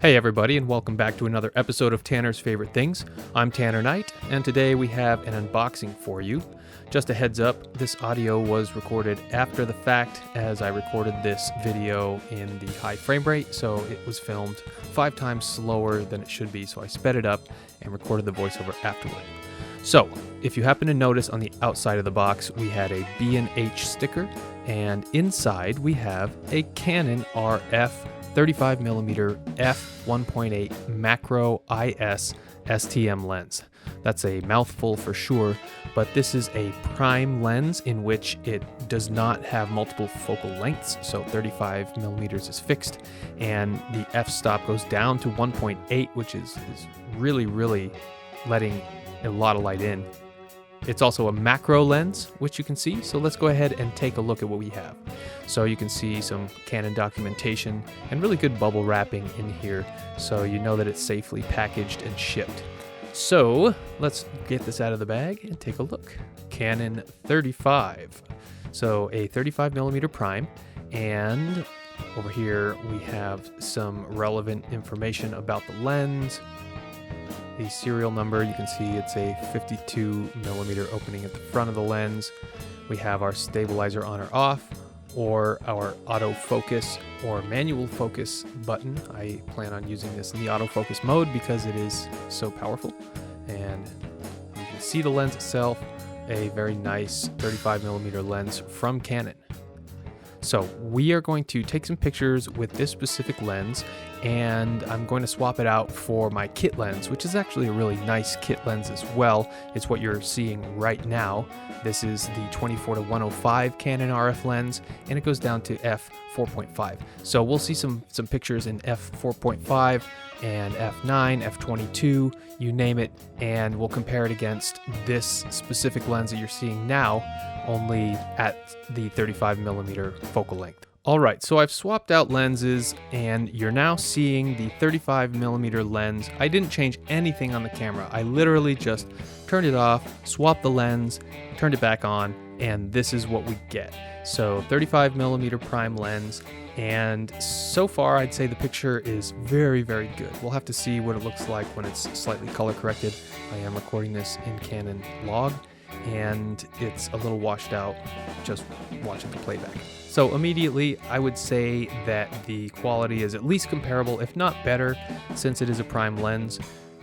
Hey everybody, and welcome back to another episode of Tanner's Favorite Things. I'm Tanner Knight, and today we have an unboxing for you. Just a heads up, this audio was recorded after the fact as I recorded this video in the high frame rate, so it was filmed 5 times slower than it should be, so I sped it up and recorded the voiceover afterward. So, if you happen to notice on the outside of the box, we had a B&H sticker, and inside we have a Canon RF 35mm f1.8 macro IS STM lens. That's a mouthful for sure, but this is a prime lens in which it does not have multiple focal lengths, so 35mm is fixed, and the f-stop goes down to 1.8, which is really letting a lot of light in. It's also a macro lens, which you can see, so let's go ahead and take a look at what we have. So you can see some Canon documentation and really good bubble wrapping in here, so you know that it's safely packaged and shipped. So let's get this out of the bag and take a look. Canon 35. So a 35mm prime, and over here we have some relevant information about the lens. The serial number, you can see it's a 52mm opening at the front of the lens. We have our stabilizer on or off, or our autofocus or manual focus button. I plan on using this in the autofocus mode because it is so powerful. And you can see the lens itself, a very nice 35mm lens from Canon. So we are going to take some pictures with this specific lens, and I'm going to swap it out for my kit lens, which is actually a really nice kit lens as well. It's what you're seeing right now. This is the 24-105 Canon RF lens, and it goes down to f4.5. So we'll see some pictures in f4.5 and f9, f22, you name it, and we'll compare it against this specific lens that you're seeing now, only at the 35mm focal length. Alright, so I've swapped out lenses, and you're now seeing the 35mm lens. I didn't change anything on the camera. I literally just turned it off, swapped the lens, turned it back on, and this is what we get. So 35mm prime lens, and so far I'd say the picture is very good. We'll have to see what it looks like when it's slightly color corrected. I am recording this in Canon log, and it's a little washed out just watching the playback. So immediately I would say that the quality is at least comparable, if not better, since it is a prime lens.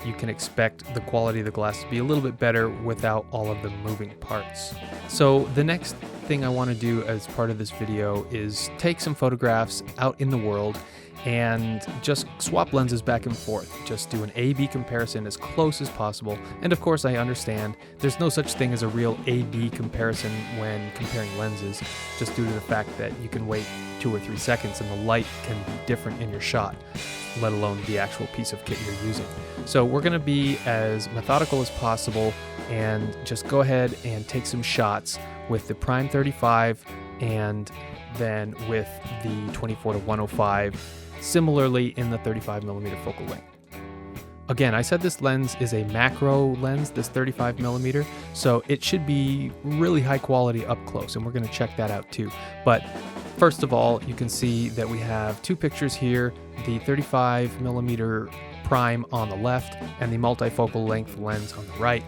You can expect the quality of the glass to be a little bit better without all of the moving parts. So the next thing I want to do as part of this video is take some photographs out in the world and just swap lenses back and forth. Just do an A-B comparison as close as possible. And of course I understand there's no such thing as a real A-B comparison when comparing lenses, just due to the fact that you can wait 2 or 3 seconds and the light can be different in your shot, let alone the actual piece of kit you're using. So we're going to be as methodical as possible and just go ahead and take some shots with the Prime 35 and then with the 24-105, similarly in the 35mm focal length. Again, I said this lens is a macro lens, this 35mm, so it should be really high quality up close, and we're going to check that out too. But first of all, you can see that we have 2 pictures here, the 35mm prime on the left and the multifocal length lens on the right.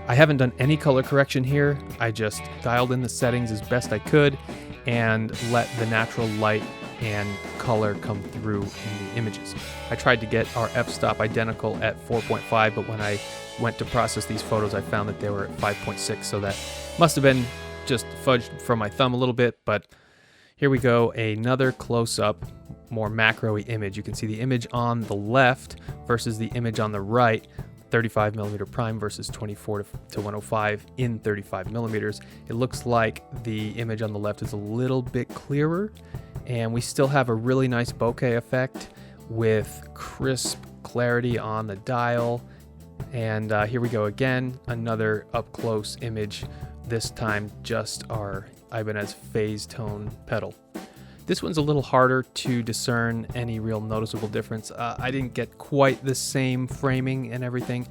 I haven't done any color correction here. I just dialed in the settings as best I could and let the natural light and color come through in the images. I tried to get our f-stop identical at 4.5, but when I went to process these photos, I found that they were at 5.6, so that must have been just fudged from my thumb a little bit. But here we go, another close-up, more macro-y image. You can see the image on the left versus the image on the right, 35mm prime versus 24-105 in 35mm. It looks like the image on the left is a little bit clearer, and we still have a really nice bokeh effect with crisp clarity on the dial. And here we go again, another up-close image, this time just our Ibanez phase tone pedal. This one's a little harder to discern any real noticeable difference. I didn't get quite the same framing and everything,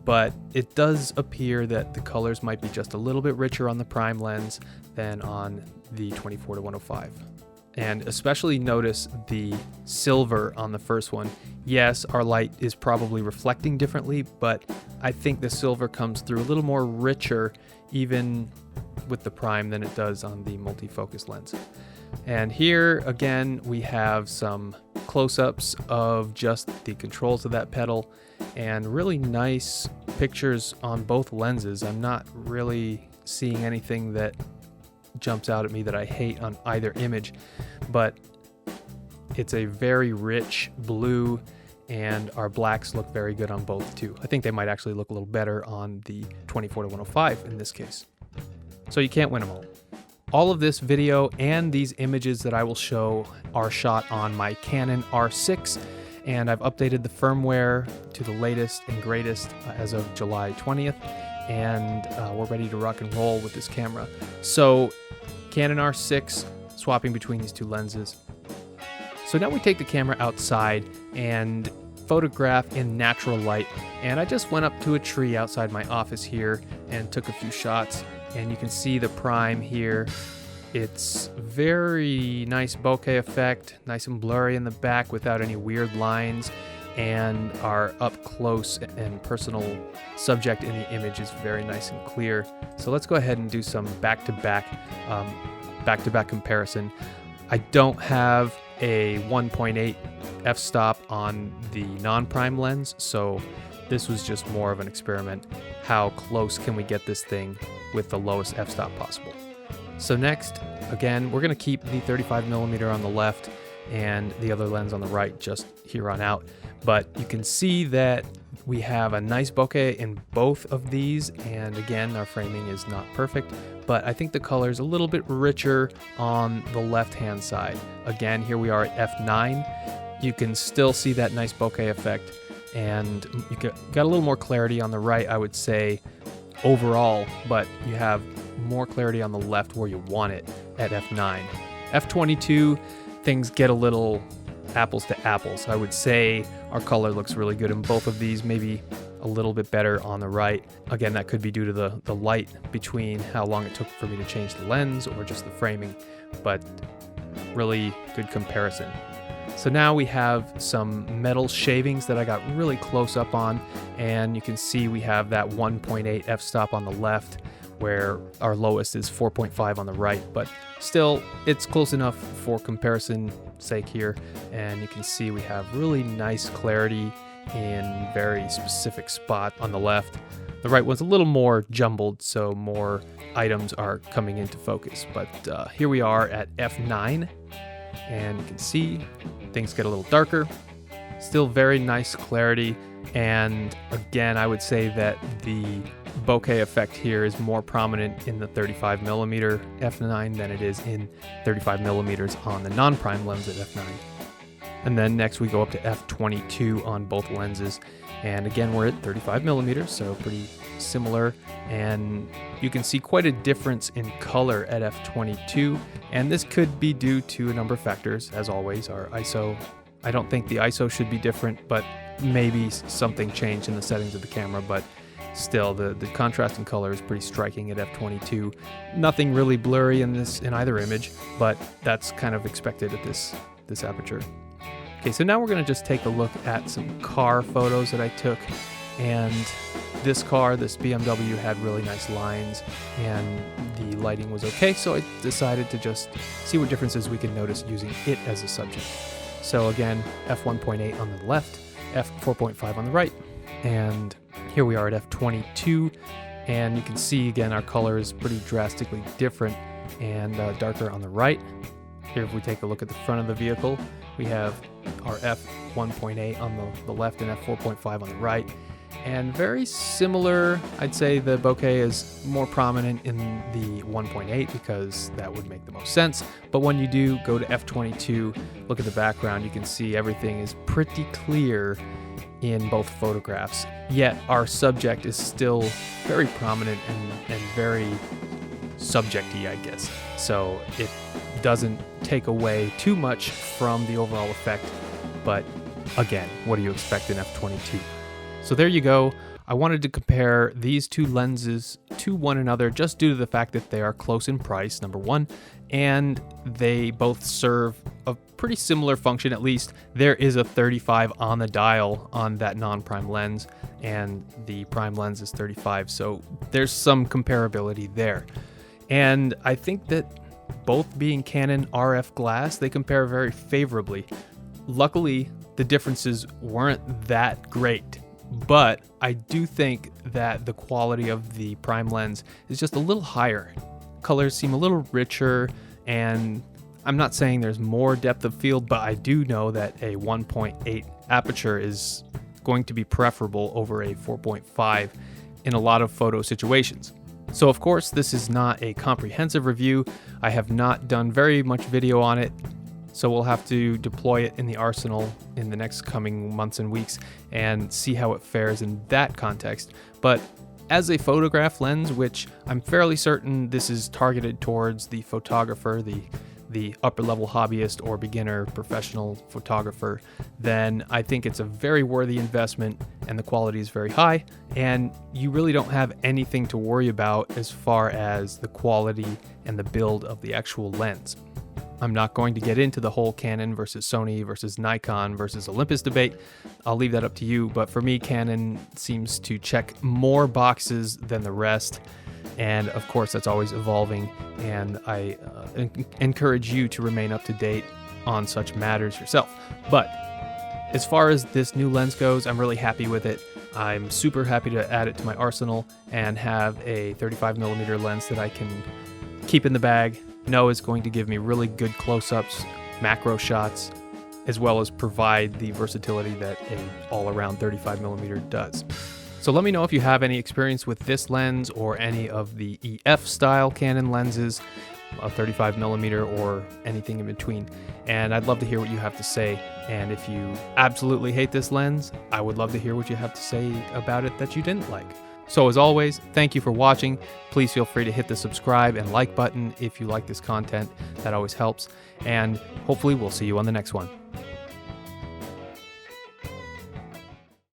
but it does appear that the colors might be just a little bit richer on the prime lens than on the 24-105. and especially notice the silver on the first one. Yes, our light is probably reflecting differently, but I think the silver comes through a little more richer even with the prime than it does on the multi-focus lens. And here again we have some close-ups of just the controls of that pedal and really nice pictures on both lenses. I'm not really seeing anything that jumps out at me that I hate on either image, but it's a very rich blue and our blacks look very good on both too. I think they might actually look a little better on the 24-105 in this case. So you can't win them all. All of this video and these images that I will show are shot on my Canon R6, and I've updated the firmware to the latest and greatest as of July 20th, and we're ready to rock and roll with this camera. So Canon R6, swapping between these two lenses. So now we take the camera outside and photograph in natural light, and I just went up to a tree outside my office here and took a few shots. And you can see the prime here. It's very nice bokeh effect, nice and blurry in the back without any weird lines, and our up close and personal subject in the image is very nice and clear. So let's go ahead and do some back-to-back comparison. I don't have a 1.8 f-stop on the non-prime lens, so this was just more of an experiment. How close can we get this thing with the lowest f-stop possible? So next, again, we're gonna keep the 35mm on the left and the other lens on the right just here on out. But you can see that we have a nice bokeh in both of these, and again, our framing is not perfect, but I think the color is a little bit richer on the left-hand side. Again, here we are at f9. You can still see that nice bokeh effect, and you got a little more clarity on the right, I would say, overall, but you have more clarity on the left where you want it at f9. f22, things get a little apples to apples. I would say our color looks really good in both of these, maybe a little bit better on the right. Again, that could be due to the light between how long it took for me to change the lens or just the framing, but really good comparison. So now we have some metal shavings that I got really close up on, and you can see we have that 1.8 f-stop on the left where our lowest is 4.5 on the right, but still it's close enough for comparison sake here. And you can see we have really nice clarity in very specific spot on the left. The right one's a little more jumbled, so more items are coming into focus, but here we are at f9, and you can see things get a little darker. Still very nice clarity, and again, I would say that the bokeh effect here is more prominent in the 35mm f9 than it is in 35mm on the non-prime lens at f9. And then next we go up to f22 on both lenses, and again we're at 35mm, so pretty similar, and you can see quite a difference in color at f22, and this could be due to a number of factors. As always, our ISO, I don't think the ISO should be different, but maybe something changed in the settings of the camera, but still the contrast in color is pretty striking at f22. Nothing really blurry in either image, but that's kind of expected at this aperture. Okay, so now we're going to just take a look at some car photos that I took, and this car, this BMW, had really nice lines and the lighting was okay, so I decided to just see what differences we can notice using it as a subject. So again, f1.8 on the left, f4.5 on the right, and here we are at f22, and you can see again our color is pretty drastically different and darker on the right. Here if we take a look at the front of the vehicle, we have our f1.8 on the left and f4.5 on the right, and very similar. I'd say the bokeh is more prominent in the 1.8 because that would make the most sense, but when you do go to f22, look at the background, you can see everything is pretty clear in both photographs, yet our subject is still very prominent and very subject-y, I guess. So it doesn't take away too much from the overall effect, but again, what do you expect in f22? So there you go. I wanted to compare these two lenses to one another just due to the fact that they are close in price, number one, and they both serve a pretty similar function. At least there is a 35 on the dial on that non-prime lens, and the prime lens is 35, so there's some comparability there. And I think that both being Canon RF glass, they compare very favorably. Luckily, the differences weren't that great, but I do think that the quality of the prime lens is just a little higher. Colors seem a little richer, and I'm not saying there's more depth of field, but I do know that a 1.8 aperture is going to be preferable over a 4.5 in a lot of photo situations. So of course, this is not a comprehensive review. I have not done very much video on it, so we'll have to deploy it in the arsenal in the next coming months and weeks and see how it fares in that context. But as a photograph lens, which I'm fairly certain this is targeted towards the photographer, the upper level hobbyist or beginner professional photographer, then I think it's a very worthy investment, and the quality is very high, and you really don't have anything to worry about as far as the quality and the build of the actual lens. I'm not going to get into the whole Canon versus Sony versus Nikon versus Olympus debate. I'll leave that up to you, but for me, Canon seems to check more boxes than the rest. And of course, that's always evolving, and I encourage you to remain up to date on such matters yourself. But as far as this new lens goes, I'm really happy with it. I'm super happy to add it to my arsenal and have a 35mm lens that I can keep in the bag, know is going to give me really good close-ups, macro shots, as well as provide the versatility that an all-around 35mm does. So let me know if you have any experience with this lens or any of the EF style Canon lenses, a 35mm or anything in between. And I'd love to hear what you have to say. And if you absolutely hate this lens, I would love to hear what you have to say about it that you didn't like. So as always, thank you for watching. Please feel free to hit the subscribe and like button if you like this content. That always helps. And hopefully we'll see you on the next one.